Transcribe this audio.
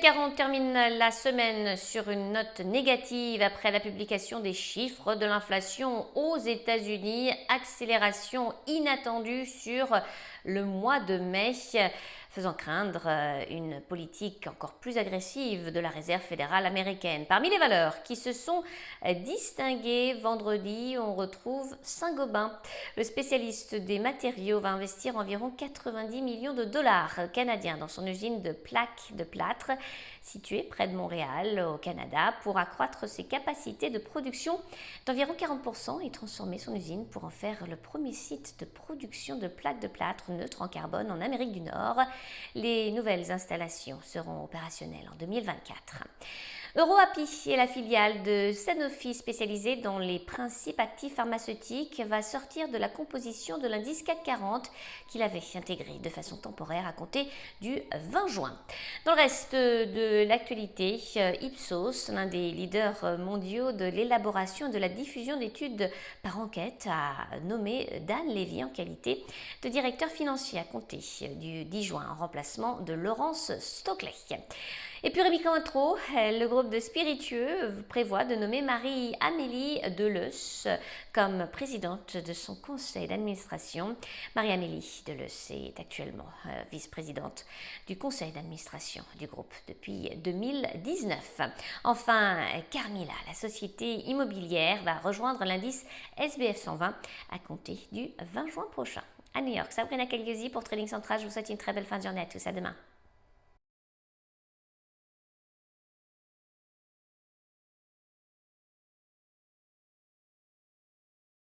40 termine la semaine sur une note négative après la publication des chiffres de l'inflation aux États-Unis. Accélération inattendue sur le mois de mai, faisant craindre une politique encore plus agressive de la Réserve fédérale américaine. Parmi les valeurs qui se sont distinguées vendredi, on retrouve Saint-Gobain. Le spécialiste des matériaux va investir environ 90 millions de dollars canadiens dans son usine de plaques de plâtre située près de Montréal, au Canada, pour accroître ses capacités de production d'environ 40% et transformer son usine pour en faire le premier site de production de plaques de plâtre neutres en carbone en Amérique du Nord. Les nouvelles installations seront opérationnelles en 2024. EuroAPI est la filiale de Sanofi spécialisée dans les principes actifs pharmaceutiques, va sortir de la composition de l'indice CAC 40 qu'il avait intégré de façon temporaire à compter du 20 juin. Dans le reste de l'actualité, Ipsos, l'un des leaders mondiaux de l'élaboration et de la diffusion d'études par enquête, a nommé Dan Lévy en qualité de directeur financier à compter du 10 juin en remplacement de Laurence Stockley. Et puis Rémi Cointreau, le groupe de spiritueux prévoit de nommer Marie-Amélie Deleusse comme présidente de son conseil d'administration. Marie-Amélie Deleusse est actuellement vice-présidente du conseil d'administration du groupe depuis 2019. Enfin, Carmila, la société immobilière, va rejoindre l'indice SBF 120 à compter du 20 juin prochain. À New York, Sabrina Cagliozzi pour Trading Central. Je vous souhaite une très belle fin de journée à tous. À demain.